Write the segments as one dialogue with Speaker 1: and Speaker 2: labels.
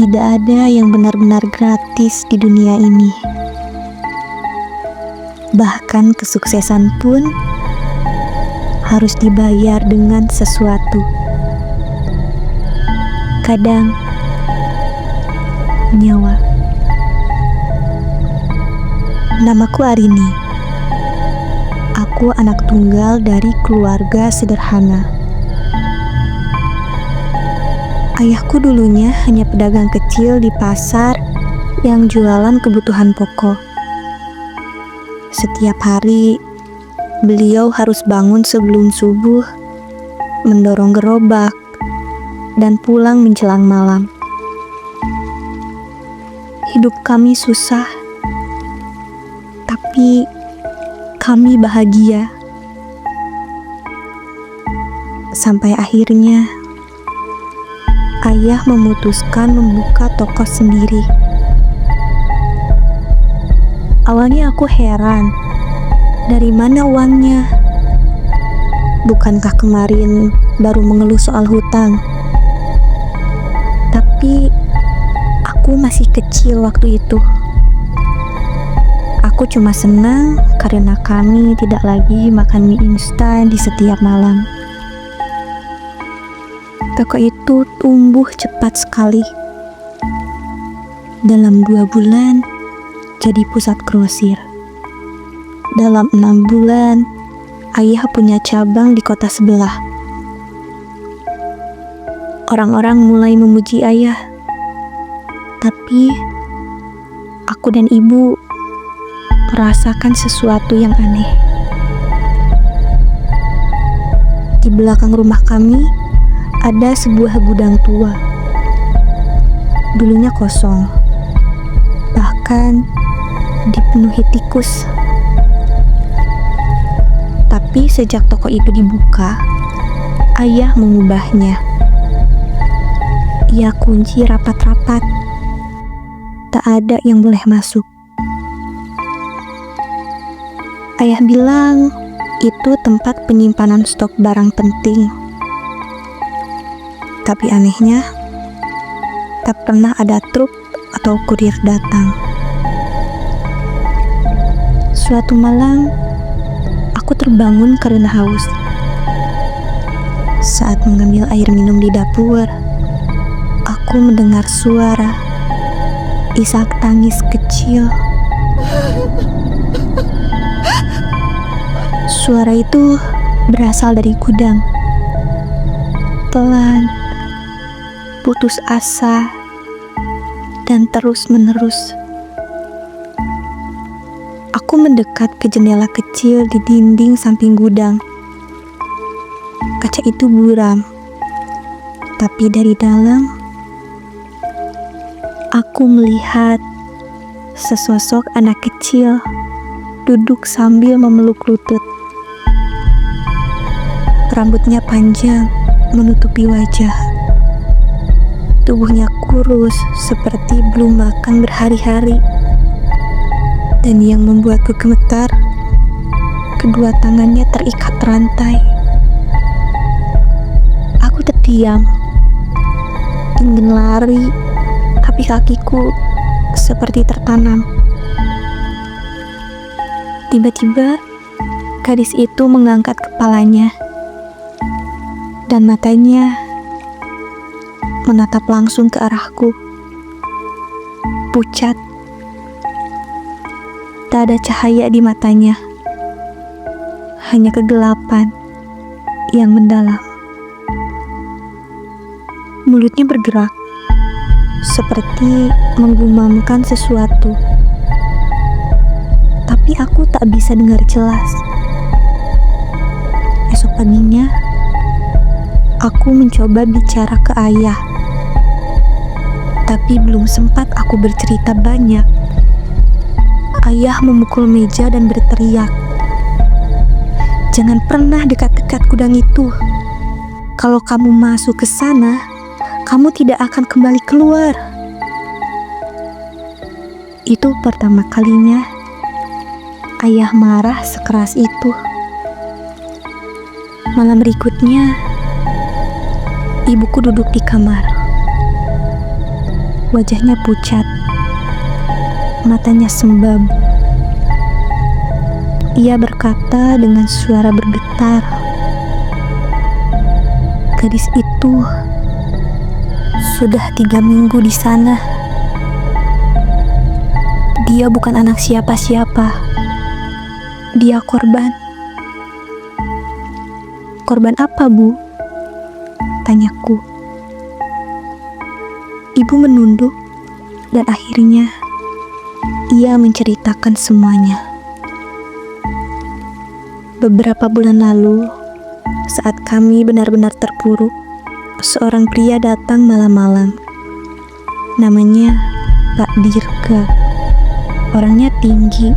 Speaker 1: Tidak ada yang benar-benar gratis di dunia ini. Bahkan kesuksesan pun harus dibayar dengan sesuatu. Kadang nyawa. Namaku Arini. Aku anak tunggal dari keluarga sederhana. Ayahku dulunya hanya pedagang kecil di pasar yang jualan kebutuhan pokok. Setiap hari, beliau harus bangun sebelum subuh, mendorong gerobak, dan pulang menjelang malam. Hidup kami susah, tapi kami bahagia. Sampai akhirnya, ayah memutuskan membuka toko sendiri. Awalnya aku heran, dari mana uangnya? Bukankah kemarin baru mengeluh soal hutang? Tapi aku masih kecil waktu itu. Aku cuma senang karena kami tidak lagi makan mie instan di setiap malam. Toko itu tumbuh cepat sekali. Dalam 2 bulan, jadi pusat grosir. Dalam 6 bulan, ayah punya cabang di kota sebelah. Orang-orang mulai memuji ayah. Tapi, aku dan ibu merasakan sesuatu yang aneh. Di belakang rumah kami, ada sebuah gudang tua. Dulunya kosong, bahkan dipenuhi tikus. Tapi sejak toko itu dibuka, ayah mengubahnya. Ia kunci rapat-rapat. Tak ada yang boleh masuk. Ayah bilang itu tempat penyimpanan stok barang penting. Tapi anehnya, tak pernah ada truk atau kurir datang. Suatu malam, aku terbangun karena haus. Saat mengambil air minum di dapur, aku mendengar suara isak tangis kecil. Suara itu berasal dari gudang. Pelan, putus asa, dan terus-menerus. Aku mendekat ke jendela kecil di dinding samping gudang. Kaca itu buram, tapi dari dalam, aku melihat sesosok anak kecil duduk sambil memeluk lutut. Rambutnya panjang menutupi wajah. Tubuhnya kurus seperti belum makan berhari-hari. Dan yang membuatku gemetar, kedua tangannya terikat rantai. Aku terdiam, ingin lari, tapi kakiku seperti tertanam. Tiba-tiba, gadis itu mengangkat kepalanya, dan matanya menatap langsung ke arahku. Pucat. Tak ada cahaya di matanya. Hanya kegelapan yang mendalam. Mulutnya bergerak, seperti menggumamkan sesuatu. Tapi aku tak bisa dengar jelas. Esok paginya, aku mencoba bicara ke ayah. Tapi belum sempat aku bercerita banyak. Ayah memukul meja dan berteriak, "Jangan pernah dekat-dekat gudang itu. Kalau kamu masuk ke sana, kamu tidak akan kembali keluar." Itu pertama kalinya ayah marah sekeras itu. Malam berikutnya, ibuku duduk di kamar. Wajahnya pucat, matanya sembab. Ia berkata dengan suara bergetar, "Gadis itu sudah 3 minggu di sana. Dia bukan anak siapa-siapa. Dia korban." "Korban apa, Bu?" tanyaku. Ibu menunduk dan akhirnya ia menceritakan semuanya. Beberapa bulan lalu, saat kami benar-benar terpuruk, seorang pria datang malam-malam. Namanya Pak Dirga. Orangnya tinggi,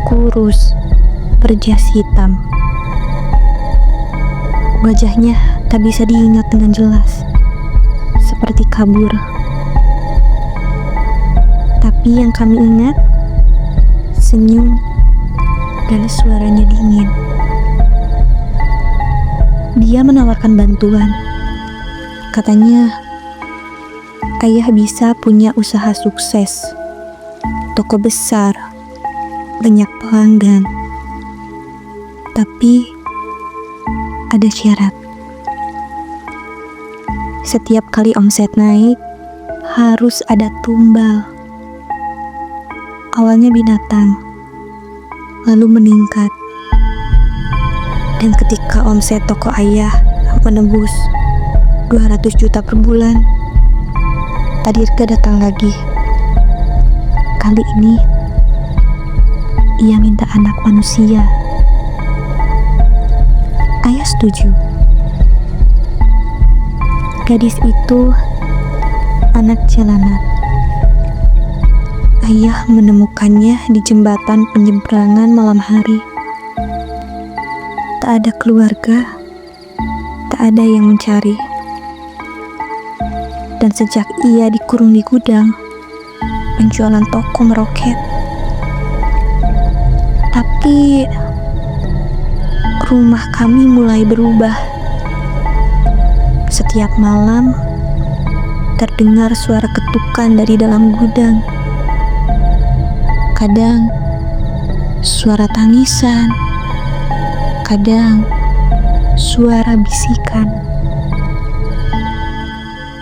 Speaker 1: kurus, berjas hitam. Wajahnya tak bisa diingat dengan jelas, seperti kabur. Tapi yang kami ingat, senyum dan suaranya dingin. Dia menawarkan bantuan. Katanya, ayah bisa punya usaha sukses, toko besar, banyak pelanggan. Tapi ada syarat. Setiap kali omset naik, harus ada tumbal. Awalnya binatang, lalu meningkat. Dan ketika omset toko ayah menembus 200 juta per bulan, Pak Dirga datang lagi. Kali ini, ia minta anak manusia. Ayah setuju. Gadis itu anak jalanan. Ayah menemukannya di jembatan penyeberangan malam hari. Tak ada keluarga, tak ada yang mencari. Dan sejak ia dikurung di gudang, penjualan toko meroket. Tapi rumah kami mulai berubah. Setiap malam terdengar suara ketukan dari dalam gudang. Kadang suara tangisan, kadang suara bisikan.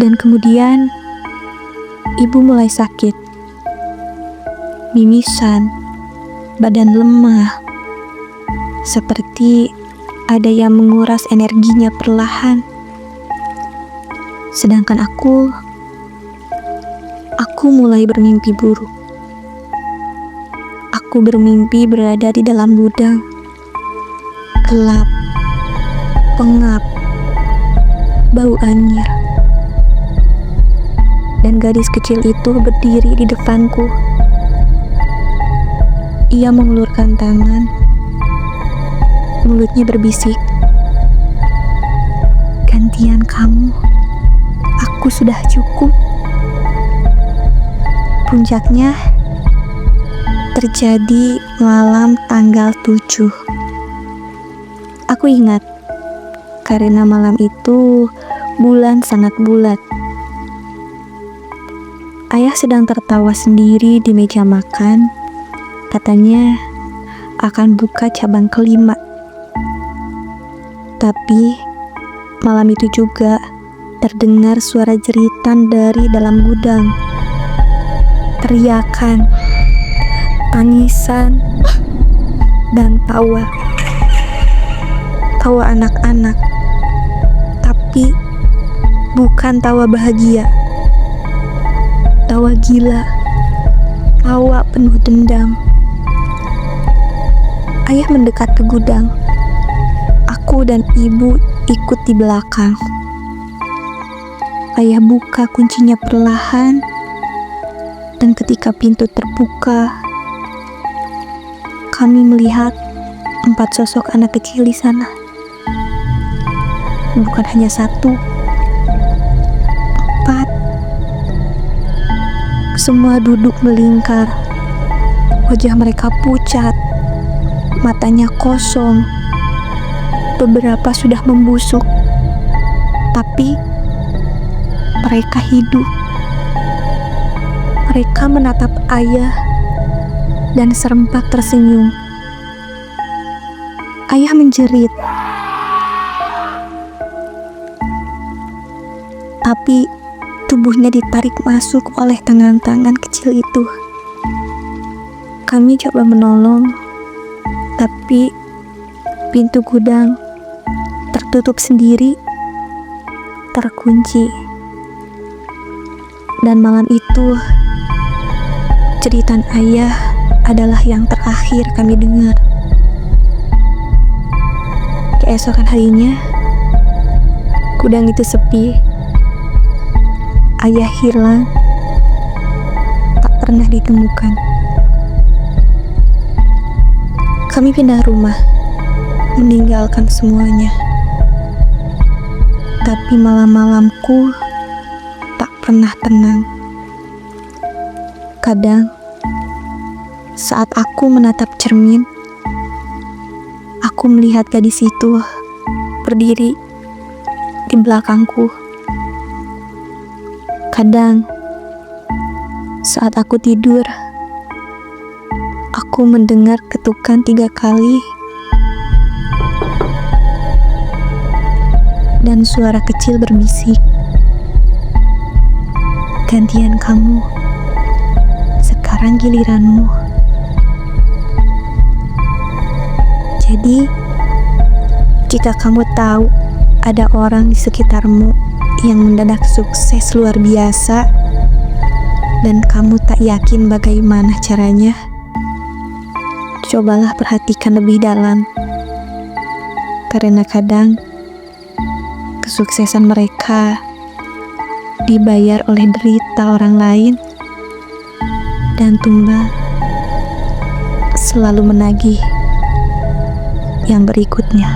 Speaker 1: Dan kemudian ibu mulai sakit, mimisan, badan lemah, seperti ada yang menguras energinya perlahan. Sedangkan aku mulai bermimpi buruk. Aku bermimpi berada di dalam gudang, gelap, pengap, bau anyir. Dan gadis kecil itu berdiri di depanku. Ia mengulurkan tangan, mulutnya berbisik, "Gantian kamu, aku sudah cukup." Puncaknya terjadi malam tanggal 7. Aku ingat, karena malam itu bulan sangat bulat. Ayah sedang tertawa sendiri di meja makan. Katanya akan buka cabang kelima. Tapi malam itu juga terdengar suara jeritan dari dalam gudang. Teriakan, tangisan, dan tawa. Tawa anak-anak. Tapi bukan tawa bahagia. Tawa gila. Tawa penuh dendam. Ayah mendekat ke gudang. Aku dan ibu ikut di belakang. Ayah buka kuncinya perlahan, dan ketika pintu terbuka, kami melihat 4 sosok anak kecil di sana. Bukan hanya 1, 4. Semua duduk melingkar. Wajah mereka pucat, matanya kosong. Beberapa sudah membusuk, tapi mereka hidup. Mereka menatap ayah dan serempak tersenyum. Ayah menjerit, tapi tubuhnya ditarik masuk oleh tangan-tangan kecil itu. Kami coba menolong, tapi pintu gudang tertutup sendiri, terkunci. Dan malam itu, cerita ayah adalah yang terakhir kami dengar. Keesokan harinya, gudang itu sepi. Ayah hilang, tak pernah ditemukan. Kami pindah rumah, meninggalkan semuanya. Tapi malam-malamku tak pernah tenang. Kadang, saat aku menatap cermin, aku melihat gadis itu berdiri di belakangku. Kadang, saat aku tidur, aku mendengar ketukan 3 kali dan suara kecil berbisik, "Gantian kamu, sekarang giliranmu." Jadi, jika kamu tahu ada orang di sekitarmu yang mendadak sukses luar biasa dan kamu tak yakin bagaimana caranya, cobalah perhatikan lebih dalam. Karena kadang kesuksesan mereka dibayar oleh derita orang lain, dan tumbal selalu menagih yang berikutnya.